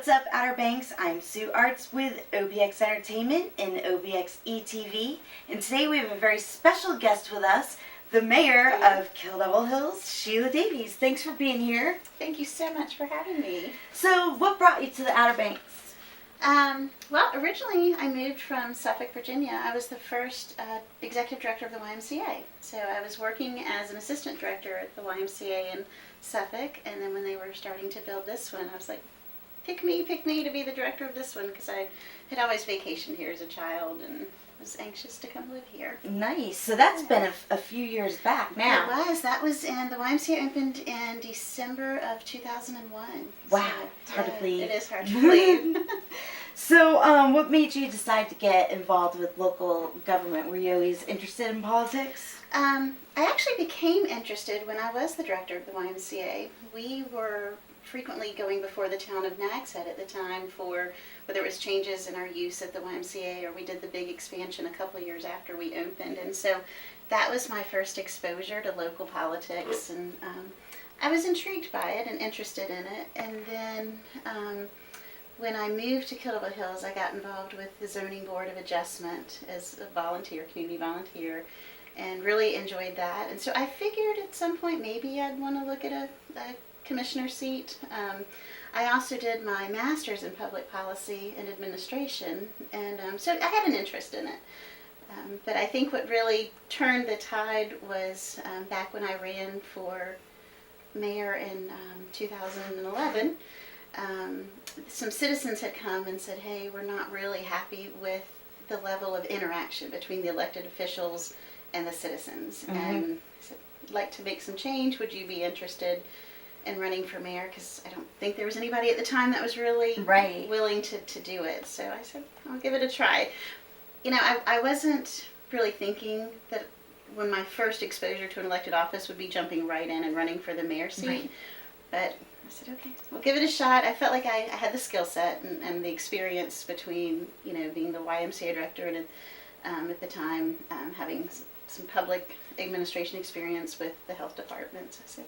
up, Outer Banks? I'm Sue Artz with OBX Entertainment and OBXE TV, and today we have a very special guest with us, the mayor of Kill Devil Hills, Sheila Davies. Thanks for being here. Thank you so much for having me. So, what brought you to the Outer Banks? Well, originally I moved from Suffolk, Virginia. I was the first executive director of the YMCA. So I was working as an assistant director at the YMCA in Suffolk, and then when they were starting to build this one, I was like, pick me to be the director of this one, because I had always vacationed here as a child and was anxious to come live here. Nice. So that's been a few years back now. It was. That was in, the YMCA opened in December of 2001. Wow. So, it's hard to believe. It is hard to believe. So, what made you decide to get involved with local government? Were you always interested in politics? I actually became interested when I was the director of the YMCA. We were frequently going before the town of Nags Head at the time for whether it was changes in our use at the YMCA, or we did the big expansion a couple of years after we opened. And so that was my first exposure to local politics, and I was intrigued by it and interested in it. And then when I moved to Kill Devil Hills, I got involved with the Zoning Board of Adjustment as a volunteer, community volunteer, and really enjoyed that. And so I figured at some point maybe I'd want to look at a commissioner seat. I also did my master's in public policy and administration, and so I had an interest in it. But I think what really turned the tide was back when I ran for mayor in 2011. Some citizens had come and said, hey, we're not really happy with the level of interaction between the elected officials and the citizens. Mm-hmm. And I said, I'd like to make some change. Would you be interested in running for mayor? Because I don't think there was anybody at the time that was really willing to do it. So I said, I'll give it a try. You know, I wasn't really thinking that when my first exposure to an elected office would be jumping right in and running for the mayor seat. Right. But I said, okay, we'll give it a shot. I felt like I had the skill set and the experience between, you know, being the YMCA director and at the time having some public administration experience with the health department. So I said,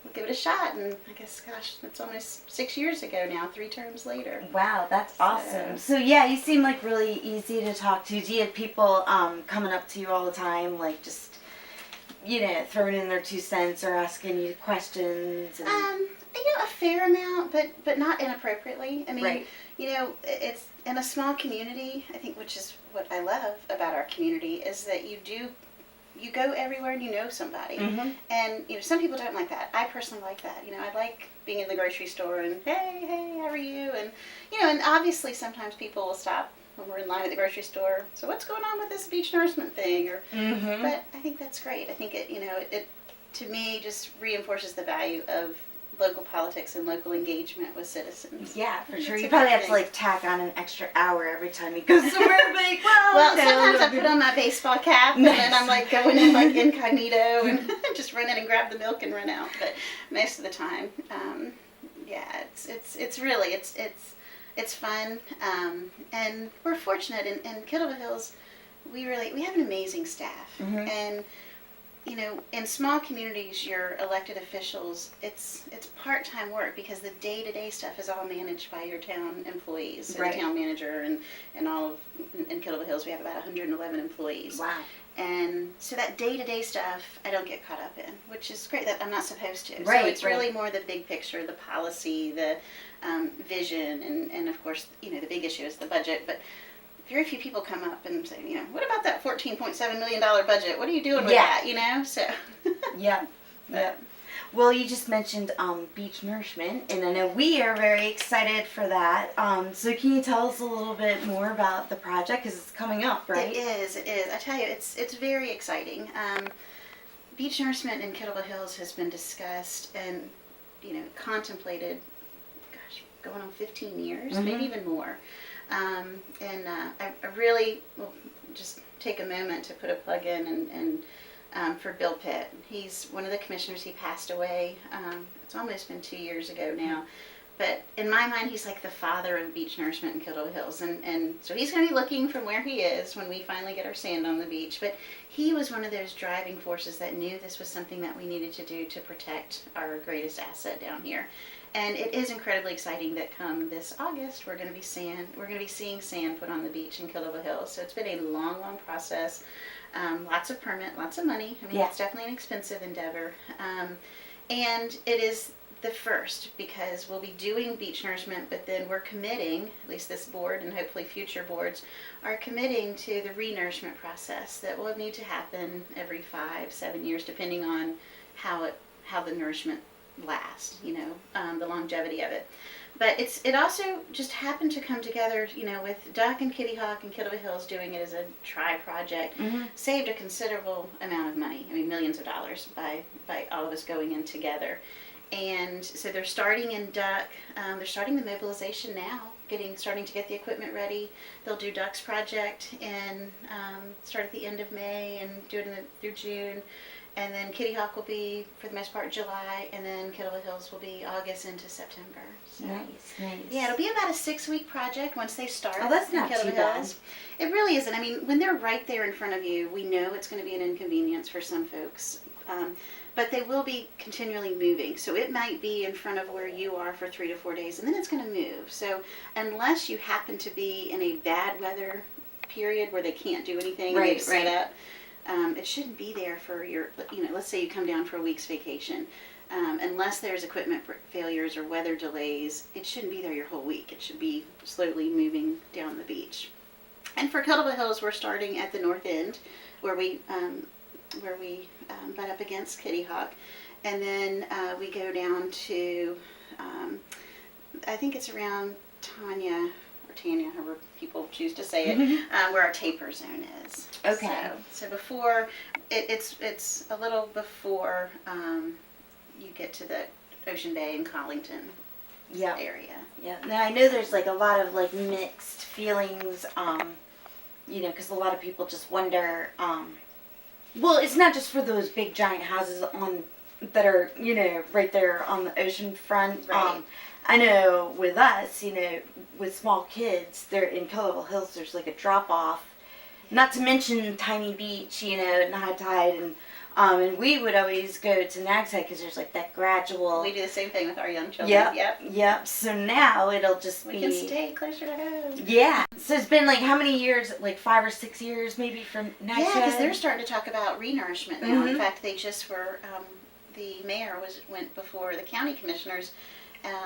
we'll give it a shot. And I guess, gosh, that's almost 6 years ago now, 3 terms later. Wow, that's awesome. So yeah, you seem like really easy to talk to. Do you have people coming up to you all the time, like just, you know, throwing in their 2 cents or asking you questions? And you know, a fair amount, but not inappropriately. I mean, you know, it's in a small community, I think, which is what I love about our community, is that you go everywhere and you know somebody. Mm-hmm. And, you know, some people don't like that. I personally like that. You know, I like being in the grocery store and, hey, how are you? And, you know, and obviously sometimes people will stop when we're in line at the grocery store. So what's going on with this beach nourishment thing? Or, mm-hmm. But I think that's great. I think it, you know, it to me just reinforces the value of local politics and local engagement with citizens. Yeah, for sure. You probably have to like tack on an extra hour every time you go somewhere. Like, well, sometimes I put on my baseball cap and then I'm like going in like incognito and just run in and grab the milk and run out. But most of the time, yeah, it's really it's fun, and we're fortunate in Kill Devil Hills. We have an amazing staff. Mm-hmm. And you know, in small communities, your elected officials, it's part-time work because the day-to-day stuff is all managed by your town employees, and the town manager, and all of, in Kill Devil Hills we have about 111 employees. Wow. And so that day-to-day stuff I don't get caught up in, which is great that I'm not supposed to. Right, so it's really more the big picture, the policy, the vision, and of course, you know, the big issue is the budget, but very few people come up and say, you know, what about that $14.7 million budget? What are you doing with that, you know? So. Yeah. Well, you just mentioned Beach Nourishment, and I know we are very excited for that. So can you tell us a little bit more about the project? Because it's coming up, right? It is. I tell you, it's very exciting. Beach Nourishment in Kill Devil Hills has been discussed and, you know, contemplated, gosh, going on 15 years, mm-hmm. maybe even more. I really will just take a moment to put a plug in and for Bill Pitt. He's one of the commissioners. He passed away. It's almost been 2 years ago now. But in my mind, he's like the father of beach nourishment in Kill Devil Hills. And so he's going to be looking from where he is when we finally get our sand on the beach. But he was one of those driving forces that knew this was something that we needed to do to protect our greatest asset down here. And it is incredibly exciting that come this August, we're going to be seeing sand put on the beach in Kill Devil Hills. So it's been a long, long process. Lots of permit, lots of money. I mean, it's definitely an expensive endeavor. And it is the first, because we'll be doing beach nourishment, but then we're committing, at least this board and hopefully future boards are committing to the re-nourishment process that will need to happen every 5-7 years, depending on how the nourishment lasts, the longevity of it. But it also just happened to come together, with Duck and Kitty Hawk and Kill Devil Hills doing it as a tri-project, saved a considerable amount of money. I mean, millions of dollars by all of us going in together. And so they're starting in Duck. They're starting the mobilization now, starting to get the equipment ready. They'll do Duck's project and start at the end of May and do it through June. And then Kitty Hawk will be, for the most part, July, and then Kill Devil Hills will be August into September. So, nice. Yeah, it'll be about a 6-week project once they start. Oh, that's not too bad. It really isn't. I mean, when they're right there in front of you, we know it's going to be an inconvenience for some folks. But they will be continually moving. So it might be in front of where you are for 3 to 4 days, and then it's going to move. So unless you happen to be in a bad weather period where they can't do anything, and they've set up, it shouldn't be there for your, let's say you come down for a week's vacation. Unless there's equipment failures or weather delays, it shouldn't be there your whole week. It should be slowly moving down the beach. And for Kill Devil Hills, we're starting at the north end, where we butt up against Kitty Hawk, and then we go down to, I think it's around Tanya, however people choose to say it, where our taper zone is. Okay. So before, it's a little before you get to the Ocean Bay and Collington area. Yeah. Now I know there's like a lot of like mixed feelings, because a lot of people just wonder. Well, it's not just for those big giant houses that are right there on the ocean front. Right. I know with us, with small kids, they're in Kill Devil Hills. There's like a drop off, not to mention Tiny Beach, at high tide, and we would always go to Nags Head because there's like that gradual. We do the same thing with our young children. Yep. So now it'll just we can stay closer to home. Yeah. So it's been like how many years? Like 5 or 6 years, maybe from Nags Head. Yeah, because they're starting to talk about re-nourishment now. In fact, they just were. The mayor went before the county commissioners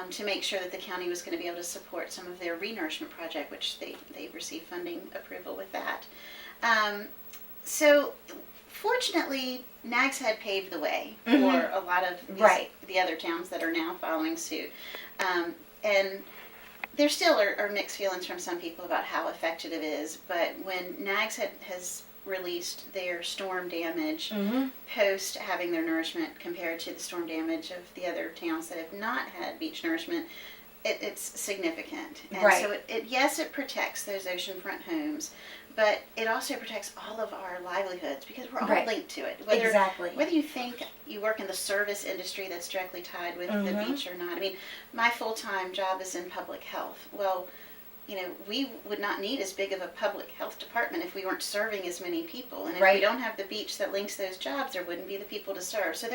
to make sure that the county was going to be able to support some of their re-nourishment project, which they received funding approval with that. So fortunately, Nags Head paved the way for a lot of the other towns that are now following suit. And there still are mixed feelings from some people about how effective it is, but when Nags Head has released their storm damage post having their nourishment compared to the storm damage of the other towns that have not had beach nourishment, it's significant. And so it protects those oceanfront homes, but it also protects all of our livelihoods because we're all linked to it. Whether you think you work in the service industry that's directly tied with the beach or not. I mean, my full-time job is in public health. Well, we would not need as big of a public health department if we weren't serving as many people. And if we don't have the beach that links those jobs, there wouldn't be the people to serve. So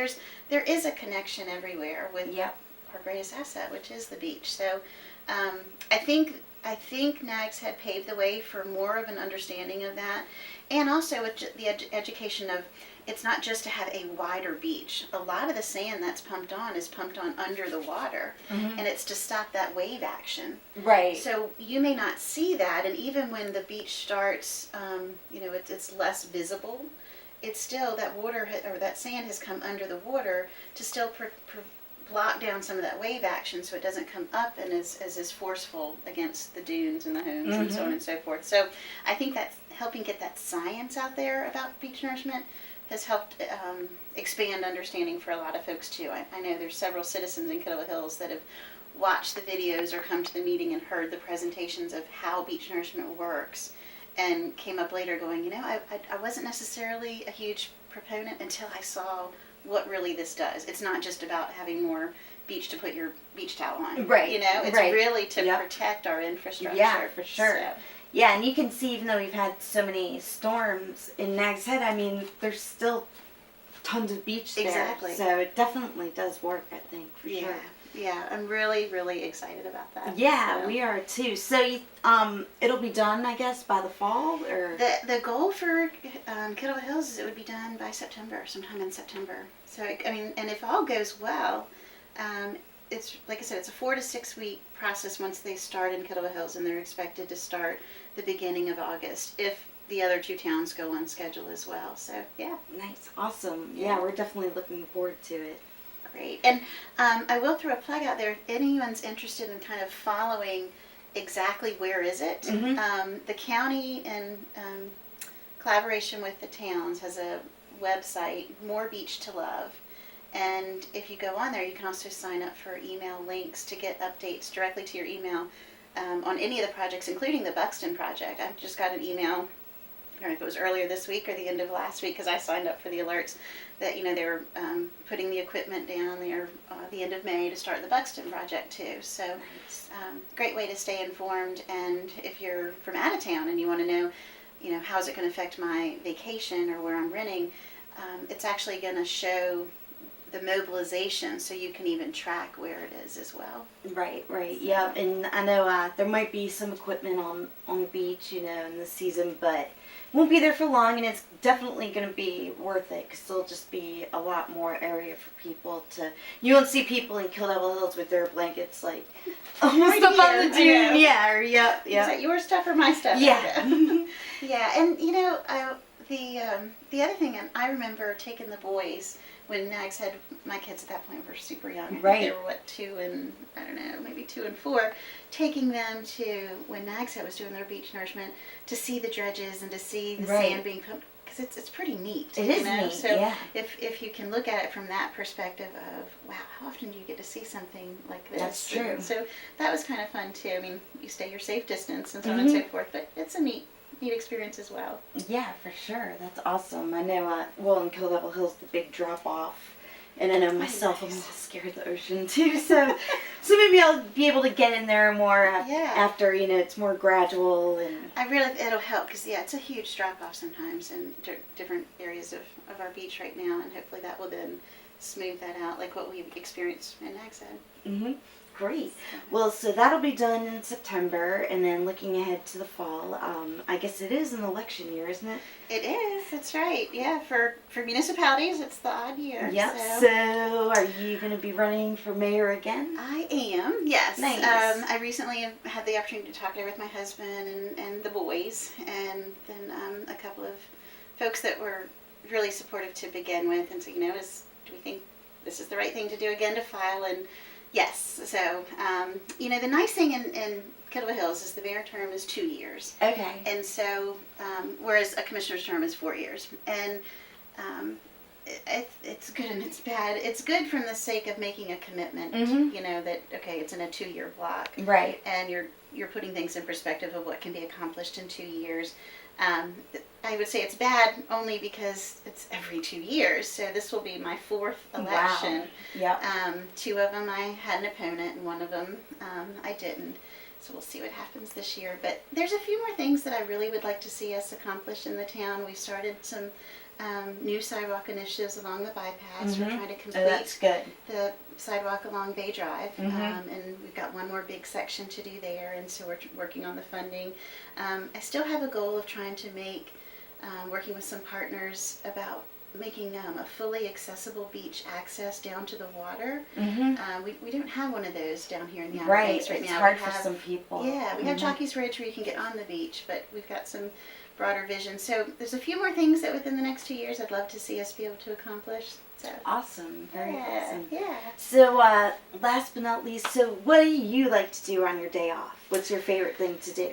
there is a connection everywhere with our greatest asset, which is the beach. So I think Nags had paved the way for more of an understanding of that, and also the education of it's not just to have a wider beach. A lot of the sand that's pumped on is pumped on under the water, and it's to stop that wave action. Right. So you may not see that, and even when the beach starts, it's less visible. It's still that water or that sand has come under the water to still block down some of that wave action, so it doesn't come up and is forceful against the dunes and the homes and so on and so forth. So I think that's helping get that science out there about beach nourishment has helped expand understanding for a lot of folks too. I know there's several citizens in Kill Devil Hills that have watched the videos or come to the meeting and heard the presentations of how beach nourishment works, and came up later going, I wasn't necessarily a huge proponent until I saw what really this does. It's not just about having more beach to put your beach towel on. Right. You know, it's really to protect our infrastructure. Yeah, for sure. So. Yeah, and you can see, even though we've had so many storms in Nags Head, I mean, there's still tons of beach there. Exactly. So it definitely does work, I think, for sure. Yeah, I'm really, really excited about that. Yeah, so. we are too. So it'll be done, I guess, by the fall, or the goal for Kettle Hills is it would be done by September, sometime in September. So I mean, and if all goes well, it's like I said, it's a 4 to 6 week process once they start in Kettle Hills, and they're expected to start the beginning of August if the other 2 towns go on schedule as well. So yeah, nice, awesome. Yeah, we're definitely looking forward to it. Great. And I will throw a plug out there if anyone's interested in kind of following exactly where is it. The county, in collaboration with the towns, has a website, More Beach to Love. And if you go on there, you can also sign up for email links to get updates directly to your email on any of the projects, including the Buxton project. I just got an email, I don't know if it was earlier this week or the end of last week, because I signed up for the alerts that, you know, they were putting the equipment down there the end of May to start the Buxton project too. So Nice. Great way to stay informed. And if you're from out of town and you want to know, you know, how is it going to affect my vacation or where I'm renting, it's actually going to show the mobilization, so you can even track where it is as well. Right, yeah. And I know there might be some equipment on the beach, you know, in the season, but won't be there for long, and it's definitely going to be worth it, because there'll just be a lot more area for people to. You won't see people in Kill Devil Hills with their blankets like almost up on the dune. Yeah, or yeah. Is that your stuff or my stuff? Yeah. Yeah, and you know, the other thing, and I remember taking the boys when Nags Head, my kids at that point were super young. Right. They were 2 and, I don't know, maybe 2 and 4, taking them to, when Nags Head was doing their beach nourishment, to see the dredges and to see the sand being pumped, because it's pretty neat. It is neat, so if you can look at it from that perspective of, wow, how often do you get to see something like this? That's true. And so that was kind of fun too. I mean, you stay your safe distance and so on and so forth, but it's a neat experience as well. Yeah, for sure. That's awesome. I know, well, in Kill Devil Hills, the big drop off, and I know myself, I'm a little scared of the ocean too, so maybe I'll be able to get in there more after, you know, it's more gradual. And I really, it'll help, because it's a huge drop off sometimes in different areas of our beach right now, and hopefully that will then smooth that out, like what we've experienced in Nags Head. Great. Well, so that'll be done in September, and then looking ahead to the fall, I guess it is an election year, isn't it? It is. That's right. Yeah, for municipalities, it's the odd year. Yep. So are you going to be running for mayor again? I am. Yes. Nice. I recently have had the opportunity to talk there with my husband and the boys, and then a couple of folks that were really supportive to begin with, and so, you know, do we think this is the right thing to do again to file? And yes. So, you know, the nice thing in Kettle Hills is the mayor term is 2 years. Okay. And so, whereas a commissioner's term is 4 years. And it's good and it's bad. It's good from the sake of making a commitment, you know, that, okay, it's in a 2-year block. Right. And you're putting things in perspective of what can be accomplished in 2 years. I would say it's bad only because it's every 2 years. So this will be my 4th election. Wow. Yeah. 2 of them I had an opponent, and 1 of them I didn't. So we'll see what happens this year. But there's a few more things that I really would like to see us accomplish in the town. We started some new sidewalk initiatives along the bypass. We're trying to complete that's good. the sidewalk along Bay Drive, and we've got 1 more big section to do there, and so we're working on the funding. I still have a goal of trying to make, working with some partners about making a fully accessible beach access down to the water. We don't have one of those down here in the Outer Banks right now. It's hard for some people. Yeah, we have Jockey's Ridge where you can get on the beach, but we've got some broader vision. So there's a few more things that within the next 2 years I'd love to see us be able to accomplish. So awesome. Very awesome. Yeah. So last but not least, so what do you like to do on your day off? What's your favorite thing to do?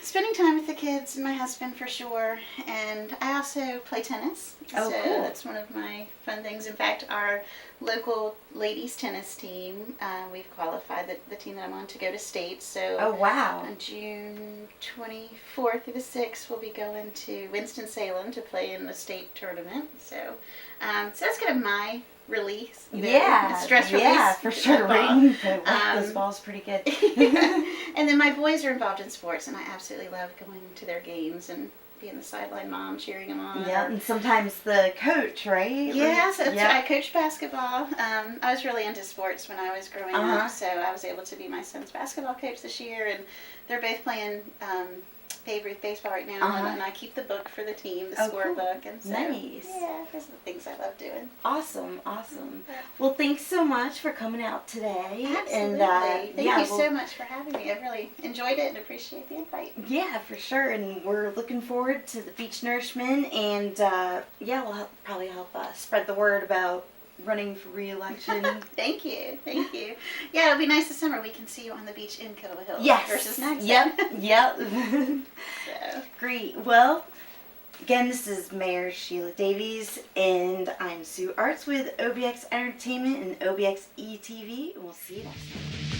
Spending time with the kids and my husband for sure, and I also play tennis. Oh, so cool. That's one of my fun things. In fact, our local ladies tennis team, we've qualified the team that I'm on to go to state. So oh, wow. on June 24th through the 6th, we'll be going to Winston-Salem to play in the state tournament. So So that's kind of my release. Stress release. Yeah, for sure. Right? Those Um, balls pretty good. And then my boys are involved in sports, and I absolutely love going to their games and being the sideline mom, cheering them on. Yeah, and sometimes the coach, right? Yeah, so Yeah. I coached basketball. I was really into sports when I was growing up, so I was able to be my son's basketball coach this year, and they're both playing Babe Ruth baseball right now, and I keep the book for the team, the scorebook, and so nice. yeah, those are the things I love doing. Awesome. Well, thanks so much for coming out today. Absolutely. And, Thank you so much for having me. I really enjoyed it and appreciate the invite. Yeah, for sure. And we're looking forward to the beach nourishment, and we'll probably help spread the word about running for re-election. Thank you. Yeah, it'll be nice this summer. We can see you on the beach in Kettle Hill versus Nags. Yep. So. Great. Well, again, this is Mayor Sheila Davies, and I'm Sue Artz with OBX Entertainment and OBXE TV. And we'll see you next time.